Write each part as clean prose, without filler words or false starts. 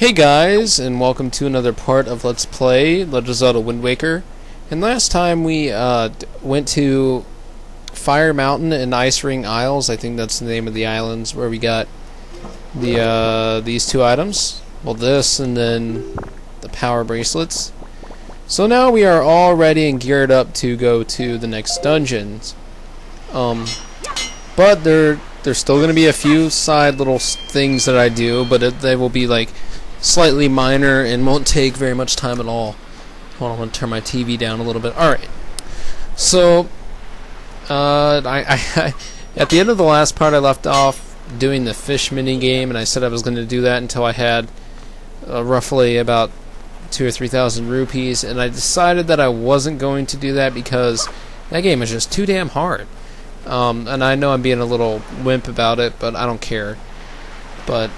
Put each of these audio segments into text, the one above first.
Hey guys, and welcome to another part of Let's Play Legend of Zelda Wind Waker. And last time we went to Fire Mountain and Ice Ring Isles. I think that's the name of the islands where we got the these two items. Well, this and then the power bracelets. So now we are all ready and geared up to go to the next dungeons. But there's still going to be a few side little things that I do, but they will be like slightly minor and won't take very much time at all. Hold on, I'm going to turn my TV down a little bit. Alright. So, I at the end of the last part I left off doing the fish mini game, and I said I was going to do that until I had roughly about 2,000 or 3,000 rupees, and I decided that I wasn't going to do that because that game is just too damn hard. And I know I'm being a little wimp about it, but I don't care. But,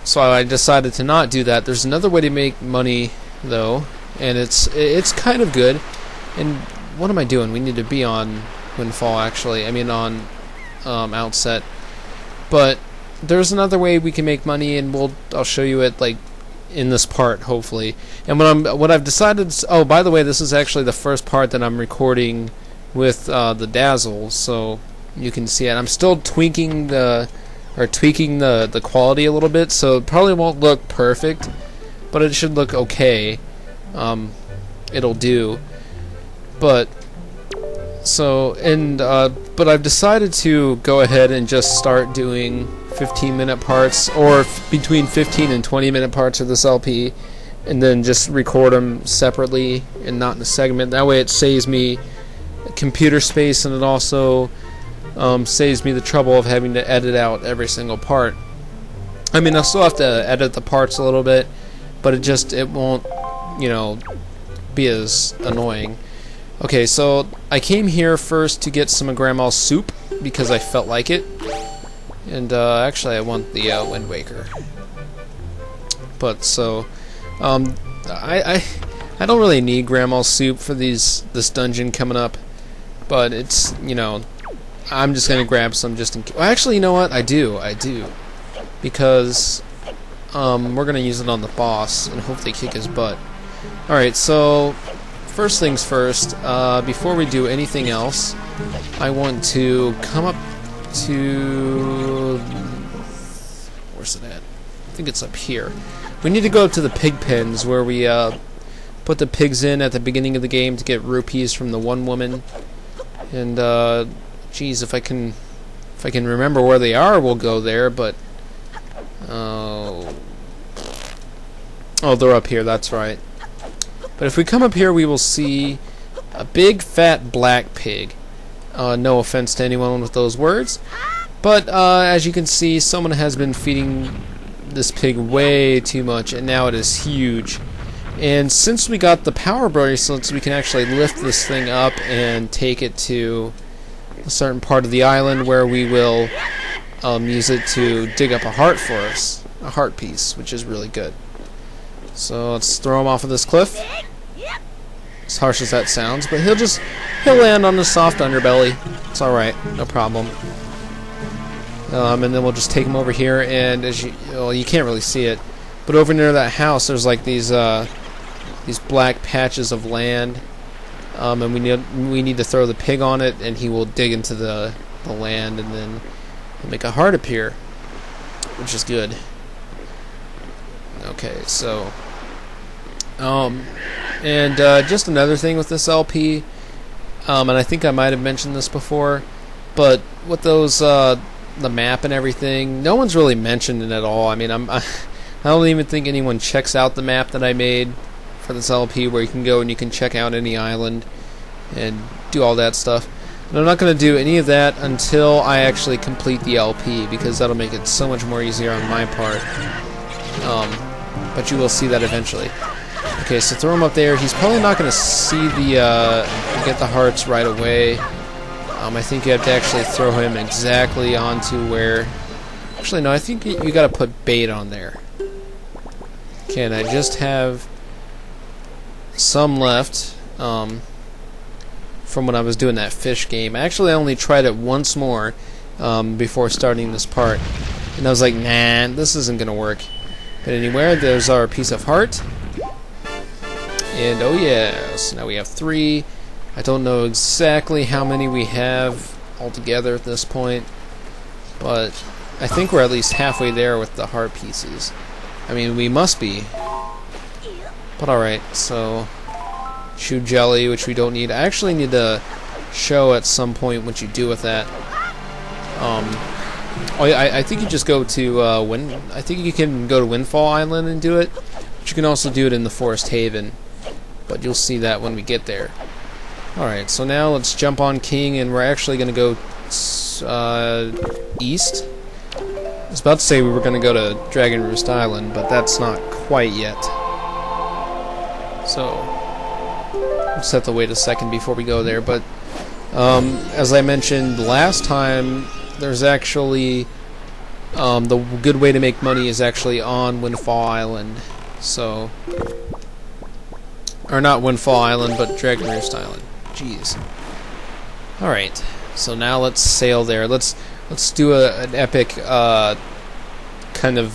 so I decided to not do that. There's another way to make money, though, and it's kind of good. And what am I doing? We need to be on Windfall, actually. I mean, on Outset. But there's another way we can make money, and I'll show you it like in this part, hopefully. And what I've decided. Oh, by the way, this is actually the first part that I'm recording with the Dazzle, so you can see it. I'm still tweaking the quality a little bit, so it probably won't look perfect, but it should look okay. It'll do. But I've decided to go ahead and just start doing 15-minute parts, or between 15 and 20-minute parts of this LP, and then just record them separately and not in a segment. That way it saves me computer space, and it also saves me the trouble of having to edit out every single part. I mean, I'll still have to edit the parts a little bit, but it won't, be as annoying. Okay, so I came here first to get some of Grandma's soup because I felt like it, and actually I want the Wind Waker. But so I don't really need Grandma's soup for this dungeon coming up, but it's I'm just gonna grab some just in case. Well, actually, you know what? I do, because we're gonna use it on the boss and hopefully kick his butt. All right, so first things first. Before we do anything else, I want to come up to where's it at? I think it's up here. We need to go up to the pig pens where we put the pigs in at the beginning of the game to get rupees from the one woman. And geez, if I can remember where they are, we'll go there. But oh, they're up here. That's right. But if we come up here, we will see a big fat black pig. No offense to anyone with those words, but as you can see, someone has been feeding this pig way too much, and now it is huge. And since we got the power bracelets, we can actually lift this thing up and take it to a certain part of the island where we will use it to dig up a heart for us, a heart piece, which is really good. So let's throw him off of this cliff. As harsh as that sounds, but he'll land on the soft underbelly. It's all right, no problem. And then we'll just take him over here, and as you can't really see it, but over near that house, there's like these black patches of land, and we need to throw the pig on it, and he will dig into the land, and then make a heart appear, which is good. Okay, so and just another thing with this LP, and I think I might have mentioned this before, but with those the map and everything, no one's really mentioned it at all. I mean, I don't even think anyone checks out the map that I made for this LP, where you can go and you can check out any island and do all that stuff. And I'm not going to do any of that until I actually complete the LP, because that'll make it so much more easier on my part. But you will see that eventually. Okay, so throw him up there. He's probably not going to see get the hearts right away. I think you have to actually throw him exactly onto where. Actually, no. I think you got to put bait on there. Okay, and I just have some left from when I was doing that fish game. Actually, I only tried it once more before starting this part, and I was like, nah, this isn't gonna work. But anywhere, there's our piece of heart. And oh yeah, so now we have 3. I don't know exactly how many we have altogether at this point, but I think we're at least halfway there with the heart pieces. I mean, we must be. But alright, so chew jelly, which we don't need. I actually need to show at some point what you do with that. I think you just go to I think you can go to Windfall Island and do it. But you can also do it in the Forest Haven. But you'll see that when we get there. Alright, so now let's jump on King, and we're actually going to go east. I was about to say we were going to go to Dragon Roost Island, but that's not quite yet. So, we'll just have to wait a second before we go there. But, as I mentioned last time, there's actually, the good way to make money is actually on Windfall Island. So, or not Windfall Island, but Dragon Roost Island. Jeez. Alright, so now let's sail there. Let's do an epic, kind of,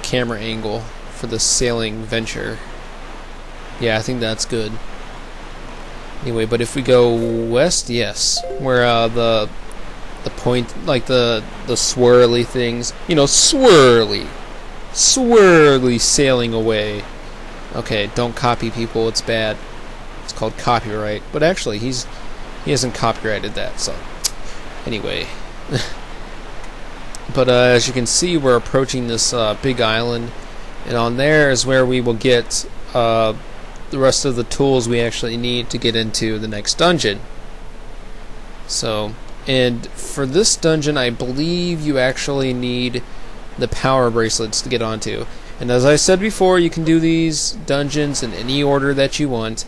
camera angle for the sailing venture. Yeah, I think that's good. Anyway, but if we go west, yes, where the point, like the swirly things, you know, swirly sailing away. Okay, don't copy people; it's bad. It's called copyright. But actually, he hasn't copyrighted that. So anyway, but as you can see, we're approaching this big island, and on there is where we will get the rest of the tools we actually need to get into the next dungeon. So, and for this dungeon, I believe you actually need the power bracelets to get onto. And as I said before, you can do these dungeons in any order that you want.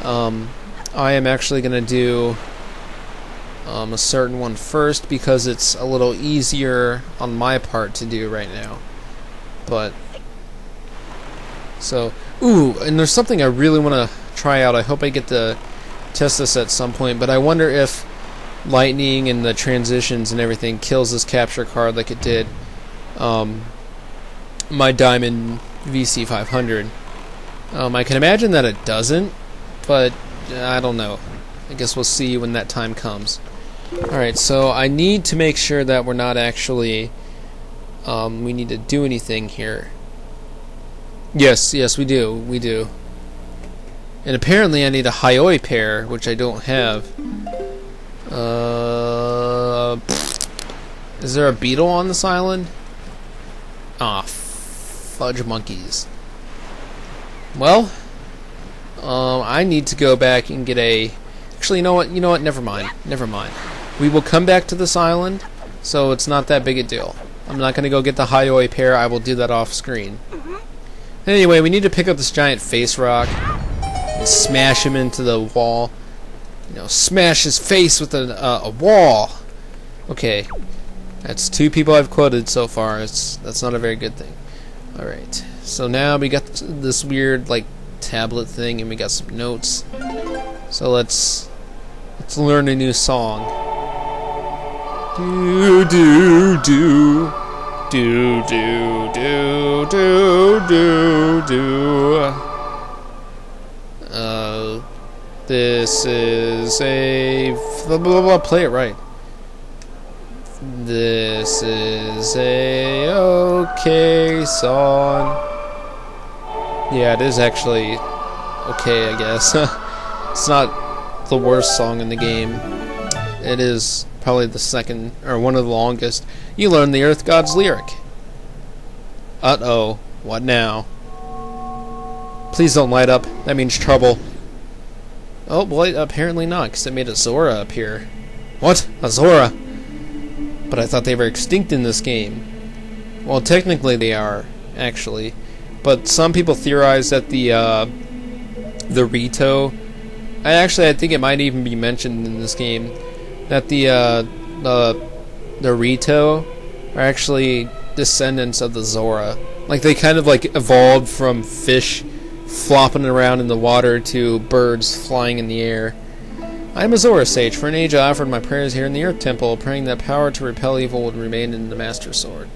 I am actually going to do a certain one first because it's a little easier on my part to do right now. But so, ooh, and there's something I really want to try out. I hope I get to test this at some point, but I wonder if lightning and the transitions and everything kills this capture card like it did my Diamond VC500. I can imagine that it doesn't, but I don't know. I guess we'll see when that time comes. Alright, so I need to make sure that we're not actually we need to do anything here. Yes, we do. And apparently I need a Hioi pair, which I don't have. Is there a beetle on this island? Ah, fudge monkeys. Well, I need to go back and get a... Actually, you know what? Never mind. We will come back to this island, so it's not that big a deal. I'm not going to go get the Hioi pair. I will do that off screen. Anyway, we need to pick up this giant face rock and smash him into the wall. You know, smash his face with a wall. Okay, that's 2 people I've quoted so far. That's not a very good thing. All right, so now we got this weird like tablet thing, and we got some notes. So let's learn a new song. Do do do. Do do do do do do. This is a blah blah blah. Play it right. This is a okay song. Yeah, it is actually okay, I guess. It's not the worst song in the game. It is probably the second, or one of the longest. You learn the Earth God's lyric. Uh-oh. What now? Please don't light up. That means trouble. Oh, boy, apparently not, because it made a Zora appear. What? A Zora? But I thought they were extinct in this game. Well, technically they are, actually. But some people theorize that the Rito... I think it might even be mentioned in this game that the Rito are actually descendants of the Zora. Like, they kind of like evolved from fish flopping around in the water to birds flying in the air. I am a Zora sage. For an age I offered my prayers here in the Earth Temple, praying that power to repel evil would remain in the Master Sword.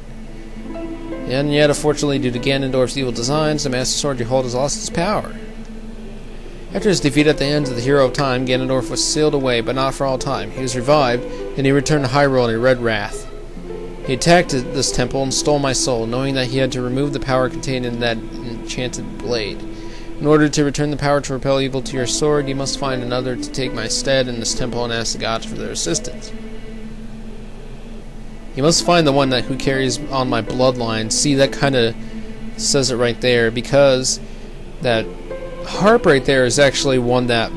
And yet, unfortunately, due to Ganondorf's evil designs, the Master Sword you hold has lost its power. After his defeat at the hands of the Hero of Time, Ganondorf was sealed away, but not for all time. He was revived, and he returned to Hyrule in a red wrath. He attacked this temple and stole my soul, knowing that he had to remove the power contained in that enchanted blade. In order to return the power to repel evil to your sword, you must find another to take my stead in this temple and ask the gods for their assistance. You must find the one who carries on my bloodline. See, that kind of says it right there, because that harp right there is actually one that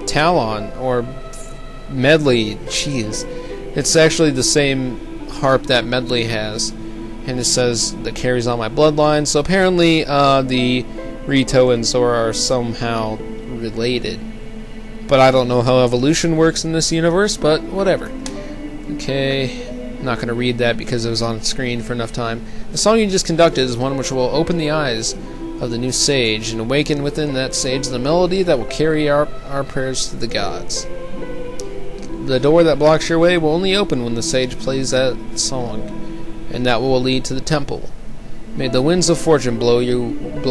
Talon, or Medley, jeez, it's actually the same harp that Medley has, and it says that carries on my bloodline. So apparently, the Rito and Zora are somehow related, but I don't know how evolution works in this universe. But whatever. Okay, I'm not going to read that because it was on screen for enough time. The song you just conducted is one which will open the eyes of the new sage and awaken within that sage the melody that will carry our prayers to the gods. The door that blocks your way will only open when the sage plays that song, and that will lead to the temple. May the winds of fortune blow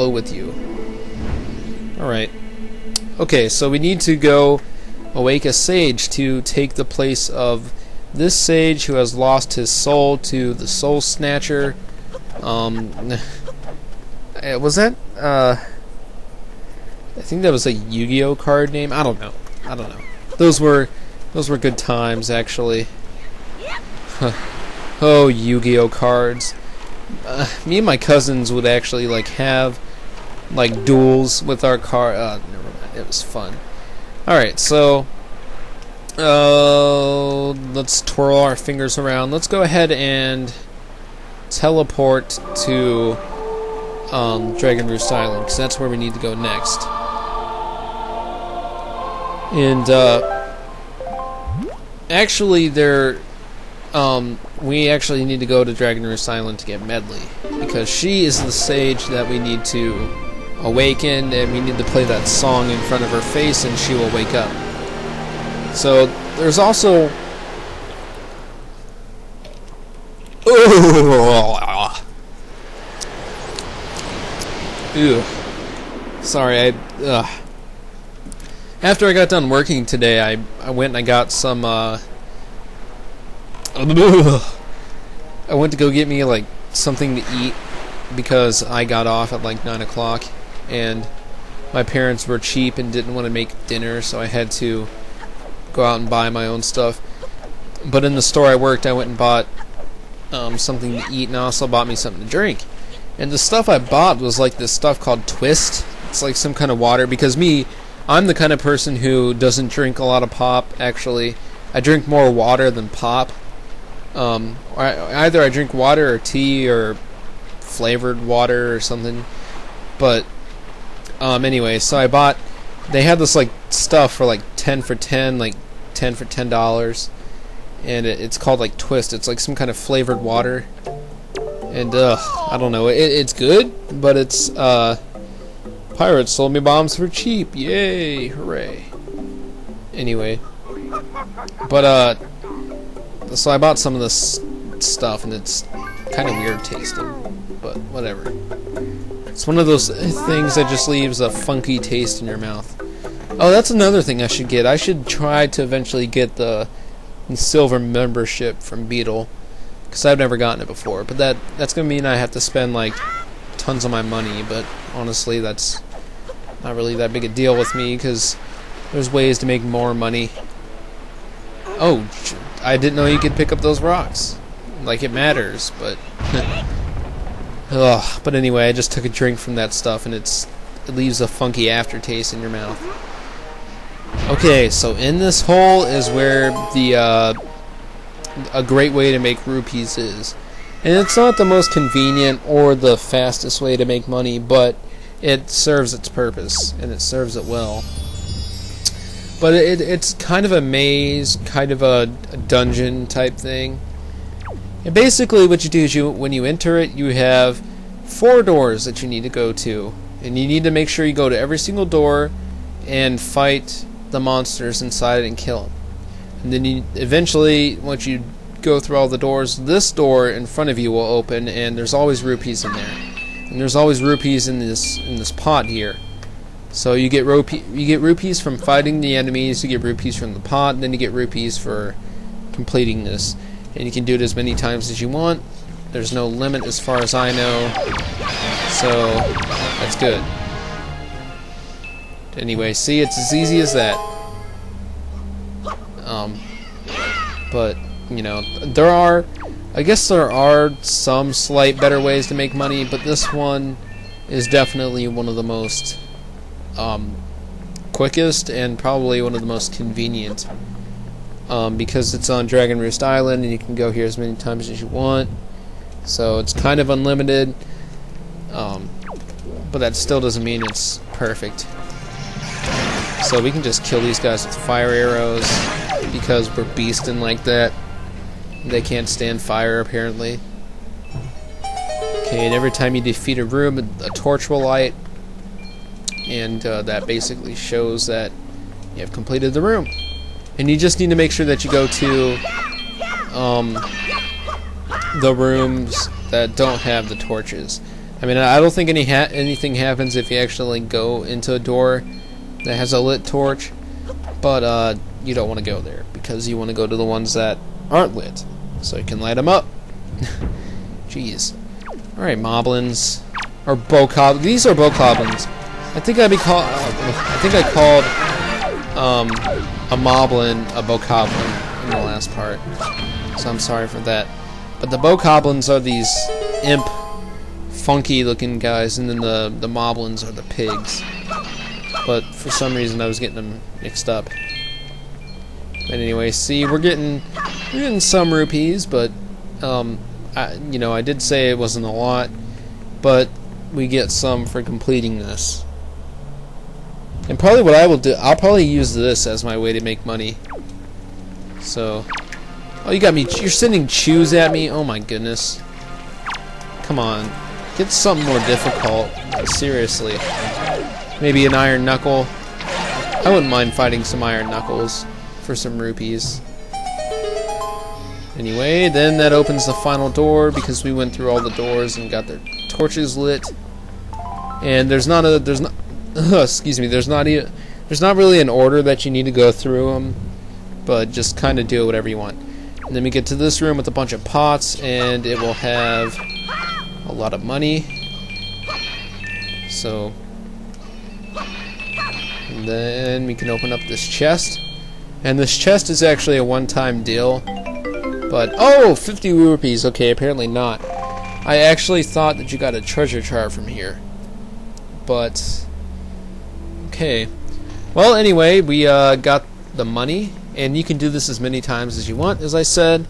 with you. Alright. Okay, so we need to go awake a sage to take the place of this sage who has lost his soul to the Soul Snatcher. Was that, I think that was a Yu-Gi-Oh card name. I don't know. Those were good times, actually. Oh, Yu-Gi-Oh cards. Me and my cousins would actually have duels with our card. Never mind. It was fun. All right, so let's twirl our fingers around. Let's go ahead and teleport to Dragon Roost Island, because that's where we need to go next. And actually, we actually need to go to Dragon Roost Island to get Medley, because she is the sage that we need to awaken, and we need to play that song in front of her face, and she will wake up. So there's also sorry, after I got done working today, I went and I got some I went to go get me something to eat, because I got off at 9 o'clock, and my parents were cheap and didn't want to make dinner, so I had to go out and buy my own stuff. But in the store I worked, I went and bought something to eat, and I also bought me something to drink. And the stuff I bought was this stuff called Twist. It's like some kind of water, because I'm the kind of person who doesn't drink a lot of pop, actually. I drink more water than pop. Either I drink water or tea or flavored water or something. But anyway, so I bought, they had this stuff for 10 for 10, 10 for $10, and it's called Twist. It's some kind of flavored water, and I don't know, it's good, but it's pirates sold me bombs for cheap, yay, hooray. Anyway, but so I bought some of this stuff, and it's kind of weird tasting, but whatever. It's one of those things that just leaves a funky taste in your mouth. Oh, that's another thing I should get. I should try to eventually get the silver membership from Beetle, because I've never gotten it before. But that's going to mean I have to spend tons of my money, but honestly that's not really that big a deal with me, because there's ways to make more money. Oh, I didn't know you could pick up those rocks. It matters, but ugh. But anyway, I just took a drink from that stuff, and it leaves a funky aftertaste in your mouth. Okay, so in this hole is where a great way to make rupees is. And it's not the most convenient or the fastest way to make money, but it serves its purpose, and it serves it well. But it's kind of a maze, kind of a dungeon type thing. And basically what you do is when you enter it, you have 4 doors that you need to go to. And you need to make sure you go to every single door and fight the monsters inside it and kill them. And then eventually, once you go through all the doors, this door in front of you will open, and there's always rupees in there. And there's always rupees in this pot here. So you get rupees from fighting the enemies, you get rupees from the pot, and then you get rupees for completing this. And you can do it as many times as you want. There's no limit as far as I know. So that's good. Anyway, see, it's as easy as that. But you know, I guess there are some slight better ways to make money, but this one is definitely one of the most quickest and probably one of the most convenient, because it's on Dragon Roost Island and you can go here as many times as you want. So it's kind of unlimited, but that still doesn't mean it's perfect. So we can just kill these guys with fire arrows because we're beasting like that. They can't stand fire, apparently. Okay, and every time you defeat a room, a torch will light, and that basically shows that you have completed the room. And you just need to make sure that you go to the rooms that don't have the torches. I mean, I don't think anything happens if you actually go into a door that has a lit torch, but you don't want to go there because you want to go to the ones that aren't lit, so you can light them up. Jeez. Alright, moblins. Or bokoblins. These are bokoblins. I think I called a moblin a bokoblin in the last part, so I'm sorry for that. But the bokoblins are these imp, funky looking guys, and then the moblins are the pigs. But for some reason I was getting them mixed up. But anyway, see, we're getting some rupees, but I did say it wasn't a lot, but we get some for completing this. And probably what I will do, I'll probably use this as my way to make money. So, oh, you got me, you're sending chews at me? Oh my goodness. Come on, get something more difficult. Seriously. Maybe an iron knuckle. I wouldn't mind fighting some iron knuckles for some rupees. Anyway, then that opens the final door because we went through all the doors and got their torches lit. And there's not really an order that you need to go through them, but just kind of do whatever you want. And then we get to this room with a bunch of pots, and it will have a lot of money. So, and then we can open up this chest, and this chest is actually a one-time deal. But oh, 50 rupees. Okay, apparently not. I actually thought that you got a treasure chart from here, but okay. Well, anyway, we got the money, and you can do this as many times as you want, as I said.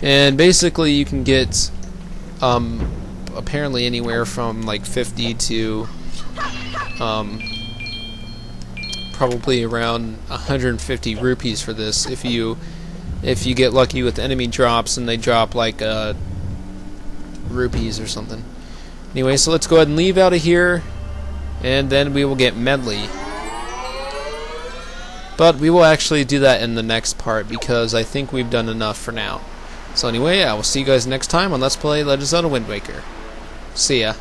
And basically, you can get apparently anywhere from like 50 to probably around 150 rupees for this if you get lucky with enemy drops and they drop like rupees or something. Anyway, so let's go ahead and leave out of here, and then we will get medley. But we will actually do that in the next part because I think we've done enough for now. So anyway, I will see you guys next time on Let's Play Legend of Zelda Wind Waker. See ya.